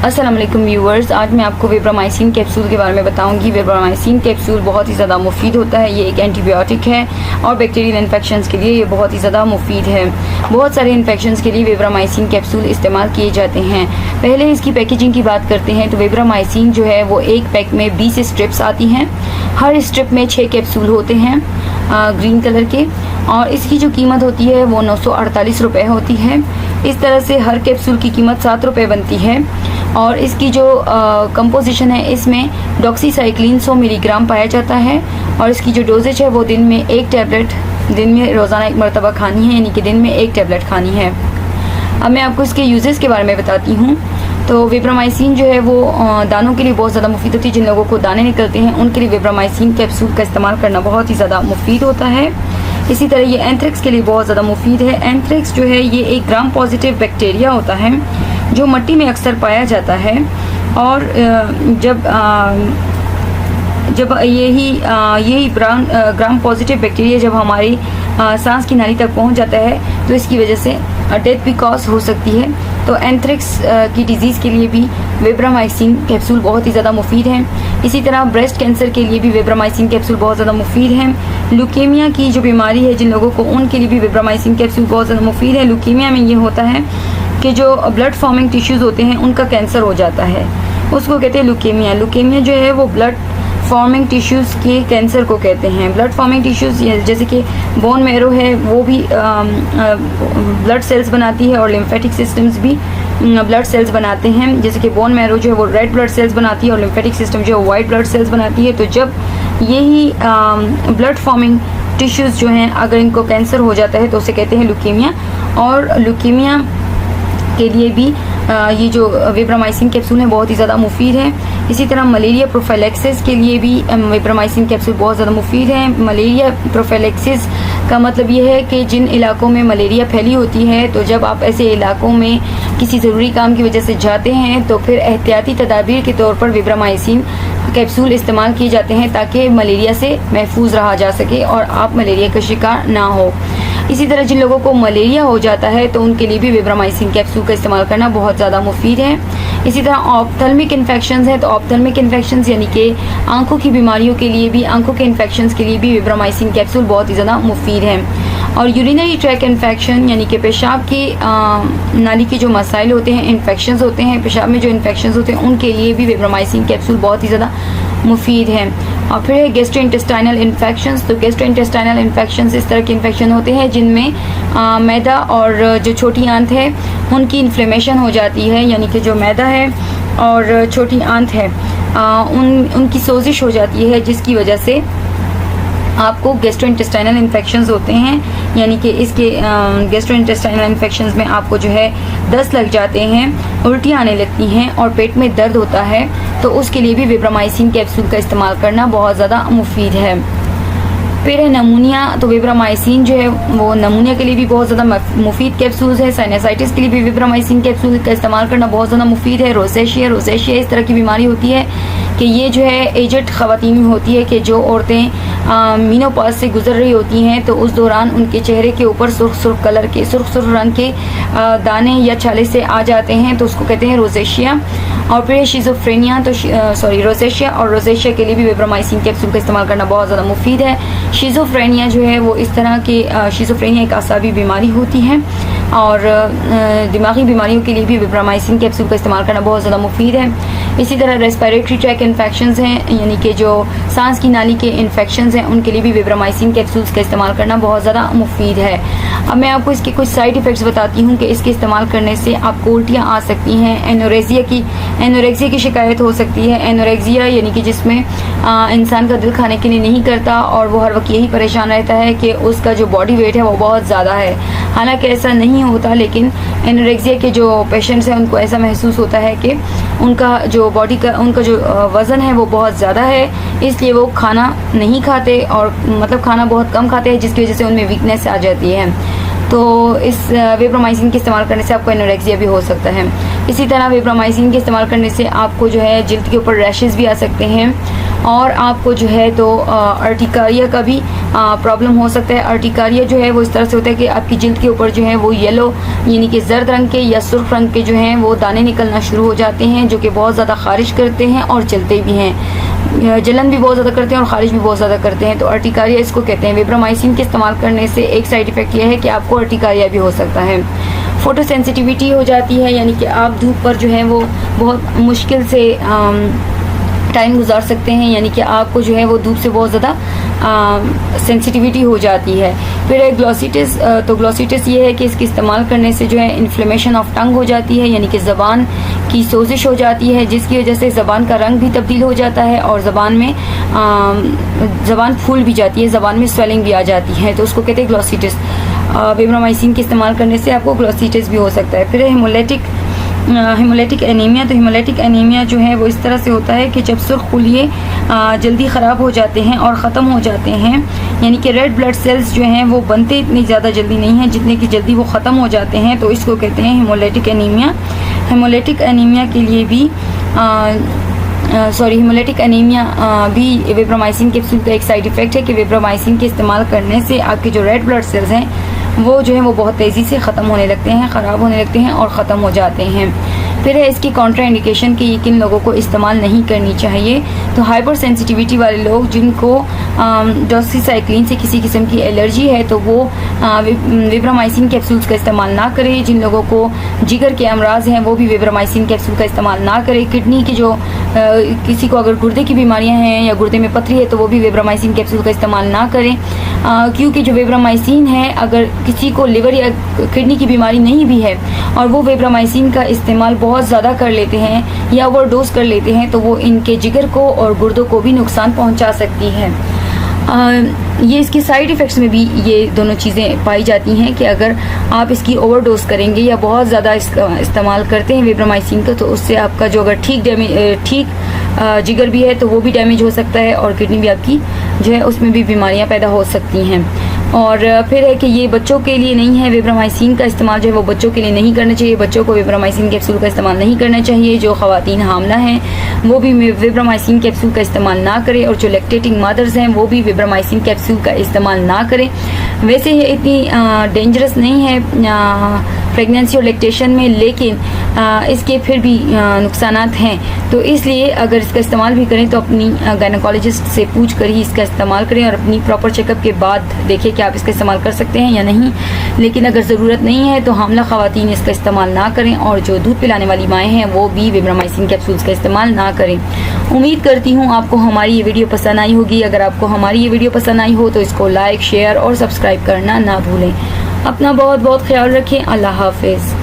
अस्सलाम वालेकुम व्यूअर्स, आज मैं आपको वेब्रामाइसिन कैप्सूल के बारे में बताऊंगी। वेब्रामाइसिन कैप्सूल बहुत ही ज़्यादा मुफीद होता है। ये एक एंटीबायोटिक है और बैक्टीरियल इन्फेक्शंस के लिए ये बहुत ही ज़्यादा मुफीद है। बहुत सारे इन्फेक्शंस के लिए वेब्रामाइसिन कैप्सूल इस्तेमाल किए जाते हैं। पहले इसकी पैकेजिंग की बात करते हैं तो वेब्रामाइसिन जो है वो एक पैक में 20 स्ट्रिप्स आती हैं। हर स्ट्रिप में 6 कैप्सूल होते हैं ग्रीन कलर के, और इसकी जो कीमत होती है वो 948 रुपये होती है। इस तरह से हर कैप्सूल की कीमत 7 रुपये बनती है। और इसकी जो कंपोजिशन है, इसमें डॉक्सीसाइक्लिन 100 मिलीग्राम पाया जाता है, और इसकी जो डोजेज है वो दिन में 1 टैबलेट, दिन में रोज़ाना 1 मरतबा खानी है, यानी कि दिन में 1 टैबलेट खानी है। अब मैं आपको इसके यूजेस के बारे में बताती हूँ। तो वेब्रामाइसिन जो है वो दानों के लिए बहुत ज़्यादा मुफीद होती है। जिन लोगों को दाने निकलते हैं उनके लिए वेब्रामाइसिन कैप्सूल का इस्तेमाल करना बहुत ही ज़्यादा मुफीद होता है। इसी तरह ये एंथ्रेक्स के लिए बहुत ज़्यादा मुफीद है। एंथ्रेक्स जो है ये एक ग्राम पॉजिटिव बैक्टीरिया होता है जो मिट्टी में अक्सर पाया जाता है, और जब यही ग्राम पॉजिटिव बैक्टीरिया जब हमारी सांस की नाली तक पहुंच जाता है तो इसकी वजह से डेथ भी कॉज हो सकती है। तो एंथ्रेक्स की डिजीज़ के लिए भी वेब्रामाइसिन कैप्सूल बहुत ही ज़्यादा मुफीद है। इसी तरह ब्रेस्ट कैंसर के लिए भी वेब्रामाइसिन कैप्सूल बहुत ज़्यादा मुफीद है। ल्यूकेमिया की जो बीमारी है जिन लोगों को, उनके लिए भी वेब्रामाइसिन कैप्सूल बहुत ज़्यादा मुफीद है। ल्यूकेमिया में ये होता है कि जो ब्लड फॉर्मिंग टिश्यूज़ होते हैं उनका कैंसर हो जाता है, उसको कहते हैं ल्यूकेमिया। ल्यूकेमिया जो है वो ब्लड फॉर्मिंग टिश्यूज़ के कैंसर को कहते हैं। ब्लड फॉर्मिंग टिश्यूज़ जैसे कि बोन मैरो है वो भी ब्लड सेल्स बनाती है, और लिम्फेटिक सिस्टम्स भी ब्लड सेल्स बनाते हैं। जैसे कि बोन मैरो जो है वो रेड ब्लड सेल्स बनाती है और लिम्फेटिक सिस्टम जो है वाइट ब्लड सेल्स बनाती है। तो जब यही ब्लड फॉर्मिंग टिश्यूज़ जो हैं अगर इनको कैंसर हो जाता है तो उसे कहते हैं ल्यूकेमिया। और ल्यूकेमिया के लिए भी ये जो वेब्रामाइसिन कैप्सूल है बहुत ही ज़्यादा मुफीद है। इसी तरह मलेरिया प्रोफाइलैक्सिस के लिए भी वेब्रामाइसिन कैप्सूल बहुत ज़्यादा मुफीद है। मलेरिया प्रोफाइलैक्सिस का मतलब ये है कि जिन इलाकों में मलेरिया फैली होती है, तो जब आप ऐसे इलाकों में किसी ज़रूरी काम की वजह से जाते हैं तो फिर एहतियाती तदाबीर के तौर पर वेब्रामाइसिन कैप्सूल इस्तेमाल किए जाते हैं ताकि मलेरिया से महफूज रहा जा सके और आप मलेरिया का शिकार ना हो। इसी तरह जिन लोगों को मलेरिया हो जाता है तो उनके लिए भी वेब्रामाइसिन कैप्सूल का इस्तेमाल करना बहुत ज़्यादा मुफीद है। इसी तरह ऑप्थेल्मिक इन्फेक्शंस है, तो ऑप्थेल्मिक इन्फेक्शंस यानी कि आंखों की बीमारियों के लिए भी, आंखों के इन्फेक्शंस के लिए भी वेब्रामाइसिन कैप्सूल बहुत ही ज़्यादा मुफीद है। और यूरिनरी ट्रैक इन्फेक्शन यानी कि पेशाब की नाली के जो मसाइल होते हैं, इन्फेक्शंस होते हैं, पेशाब में जो इन्फेक्शंस होते हैं, उनके लिए भी वेब्रामाइसिन कैप्सूल बहुत ही ज़्यादा मुफीद है। और फिर है गैस्ट्रोइंटेस्टाइनल इन्फेक्शंस। तो गैस्ट्रोइंटेस्टाइनल इन्फेक्शंस इस तरह के इन्फेक्शन होते हैं जिनमें मैदा और जो छोटी आंत है उनकी इन्फ्लेमेशन हो जाती है, यानी कि जो मैदा है और छोटी आंत है उनकी सोजिश हो जाती है, जिसकी वजह से आपको गैस्ट्रोइंटेस्टाइनल इन्फेक्शंस होते हैं। यानी कि इसके गैस्ट्रोइंटेस्टाइनल इन्फेक्शंस में आपको जो है दस्त लग जाते हैं, उल्टियाँ आने लगती हैं और पेट में दर्द होता है, तो उसके लिए भी वेब्रामाइसिन कैप्सूल का इस्तेमाल करना बहुत ज़्यादा मुफीद है। फिर है नमूनिया। तो वेब्रामाइसिन जो है वो नमूनिया के लिए भी बहुत ज़्यादा मुफीद कैप्सूल्स है। साइनसाइटिस के लिए भी वेब्रामाइसिन कैप्सूल का इस्तेमाल करना बहुत ज़्यादा मुफीद है। रोसेशिया इस तरह की बीमारी होती है कि ये जो है एजड ख़वातीन में होती है कि जो औरतें मीनोपॉज से गुजर रही होती हैं, तो उस दौरान उनके चेहरे के ऊपर सुर्ख रंग के दाने या छाले से आ जाते हैं, तो उसको कहते हैं रोसेशिया। और फिर शिज़ोफ्रेनिया। तो रोसेशिया और रोसेशिया के लिए भी वेब्रामाइसिन कैप्सूल का इस्तेमाल करना बहुत ज़्यादा मुफीद है। शिज़ोफ्रेनिया जो है वो इस तरह के शिज़ोफ्रेनिया एक आसाबी बीमारी होती है, और दिमागी बीमारियों के लिए भी वेब्रामाइसिन कैप्सूल का इस्तेमाल करना बहुत ज़्यादा मुफीद है। इसी तरह रेस्पिरेटरी ट्रैक इन्फेक्शंस हैं, यानी कि जो सांस की नाली के इन्फेक्शंस हैं, उनके लिए भी वेब्रामाइसिन कैप्सूल्स का इस्तेमाल करना बहुत ज़्यादा मुफीद है। अब मैं आपको इसके कुछ साइड इफ़ेक्ट्स बताती हूँ कि इसके इस्तेमाल करने से आपको उल्टियाँ आ सकती हैं, एनोरेक्सिया की शिकायत हो सकती है। एनोरेक्सिया यानी कि जिसमें इंसान का दिल खाने के लिए नहीं करता और वो हर वक्त यही परेशान रहता है कि उसका जो बॉडी वेट है वो बहुत ज़्यादा है। हालांकि ऐसा नहीं होता, लेकिन एनोरेक्सिया के जो पेशेंट्स हैं उनको ऐसा महसूस होता है कि उनका जो बॉडी का उनका जो वज़न है वो बहुत ज़्यादा है, इसलिए वो खाना नहीं खाते, और मतलब खाना बहुत कम खाते हैं, जिसकी वजह से उनमें वीकनेस आ जाती है। तो इस वेब्रामाइसिन के इस्तेमाल करने से आपको एनोरेक्सिया भी हो सकता है। इसी तरह वेब्रामाइसिन के इस्तेमाल करने से आपको जो है जिल्द के ऊपर रैशेज़ भी आ सकते हैं, और आपको जो है तो अर्टिकारिया का भी प्रॉब्लम हो सकता है। अर्टिकारिया जो है वो इस तरह से होता है कि आपकी जिल्द के ऊपर जो है वो येलो यानी कि जर्द रंग के या सुर्ख रंग के जो हैं वो दाने निकलना शुरू हो जाते हैं, जो कि बहुत ज़्यादा खारिश करते हैं और जलते भी हैं, जलन भी बहुत ज़्यादा करते हैं और खारिश भी बहुत ज़्यादा करते हैं। तो अर्टिकारिया इसको कहते हैं। विब्रामाइसिन के इस्तेमाल करने से एक साइड इफ़ेक्ट यह है कि आपको अर्टिकारिया भी हो सकता है। फ़ोटो सेंसिटिविटी हो जाती है, यानी कि आप धूप पर जो है वो बहुत मुश्किल से टाइम गुजार सकते हैं, यानी कि आपको जो है वो धूप से बहुत ज़्यादा सेंसिटिविटी हो जाती है। फिर है ग्लॉसिटिस। तो ग्लॉसिटिस ये है कि इसके इस्तेमाल करने से जो है इन्फ्लेमेशन ऑफ टंग हो जाती है, यानी कि ज़बान की सोजिश हो जाती है, जिसकी वजह से ज़बान का रंग भी तब्दील हो जाता है और ज़बान में ज़बान फूल भी जाती है, ज़बान में स्वेलिंग भी आ जाती है, तो उसको कहते हैं ग्लॉसिटिस। विब्रामाइसिन के इस्तेमाल करने से आपको ग्लॉसिटिस भी हो सकता है। फिर है हिमोलिटिक एनीमिया। तो हिमोलिटिक एनीमिया जो है वो इस तरह से होता है कि जब सुर्ख खुलिए जल्दी ख़राब हो जाते हैं और ख़त्म हो जाते हैं, यानी कि रेड ब्लड सेल्स जो हैं वो बनते इतनी ज़्यादा जल्दी नहीं हैं जितने कि जल्दी वो ख़त्म हो जाते हैं, तो इसको कहते हैं हिमोलिटिक एनीमिया। हिमोलिटिक एनीमिया के लिए भी हिमोलिटिक एनीमिया भी विब्रामाइसिन कैप्सूल का एक साइड इफ़ेक्ट है कि विब्रामाइसिन के इस्तेमाल करने से आपके जो रेड ब्लड सेल्स हैं वो जो है वो बहुत तेज़ी से ख़त्म होने लगते हैं, ख़राब होने लगते हैं और ख़त्म हो जाते हैं। फिर है इसकी कॉन्ट्रा इंडिकेशन कि किन लोगों को इस्तेमाल नहीं करनी चाहिए। तो हाइपर सेंसिटिविटी वाले लोग जिनको डॉक्सीसाइक्लिन से किसी किस्म की एलर्जी है तो वो विब्रामाइसिन कैप्सूल्स का इस्तेमाल ना करें। जिन लोगों को जिगर के अमराज हैं वो भी विब्रामाइसिन कैप्सूल का इस्तेमाल ना करें। किडनी की जो किसी को अगर गुर्दे की बीमारियां हैं या गुर्दे में पथरी है तो वो भी विब्रामाइसिन कैप्सूल का इस्तेमाल ना करें, क्योंकि जो विब्रामाइसिन है अगर किसी को लिवर या किडनी की बीमारी नहीं भी है और वो विब्रामाइसिन का इस्तेमाल बहुत ज़्यादा कर लेते हैं या ओवरडोज कर लेते हैं तो वो इनके जिगर को और गुर्दों को भी नुकसान पहुंचा सकती है। ये इसके साइड इफ़ेक्ट्स में भी ये दोनों चीज़ें पाई जाती हैं कि अगर आप इसकी ओवरडोज करेंगे या बहुत ज़्यादा इस्तेमाल करते हैं विब्रामाइसिन का तो उससे आपका जो अगर ठीक जिगर भी है तो वो भी डैमेज हो सकता है और किडनी भी आपकी जो है उसमें भी बीमारियां पैदा हो सकती हैं। और फिर है कि ये बच्चों के लिए नहीं है, विब्रामाइसिन का इस्तेमाल जो है वो बच्चों के लिए नहीं करना चाहिए। बच्चों को विब्रामाइसिन कैप्सूल का इस्तेमाल नहीं करना चाहिए। जो ख़वातीन हामला हैं वो भी विब्रामाइसिन कैप्सूल का इस्तेमाल ना करें और जो लैक्टेटिंग मदर्स हैं वो भी विब्रामाइसिन कैप्सूल का इस्तेमाल ना करें। वैसे ये इतनी डेंजरस नहीं है प्रेगनेंसी और लैक्टेशन में, लेकिन इसके फिर भी नुकसानात हैं, तो इसलिए अगर इसका इस्तेमाल भी करें तो अपनी गायनेकोलॉजिस्ट से पूछ कर ही इसका इस्तेमाल करें और अपनी प्रॉपर चेकअप के बाद देखें कि आप इसका इस्तेमाल कर सकते हैं या नहीं। लेकिन अगर ज़रूरत नहीं है तो हामला ख़वातीन इसका इस्तेमाल ना करें और जो दूध पिलाने वाली माएँ हैं वो भी विब्रामाइसिन कैप्सूल्स का इस्तेमाल ना करें। उम्मीद करती हूँ आपको हमारी ये वीडियो पसंद आई होगी। अगर आपको हमारी ये वीडियो पसंद आई हो तो इसको लाइक, शेयर और सब्सक्राइब करना ना भूलें। अपना बहुत बहुत ख्याल रखें। अल्लाह हाफिज़।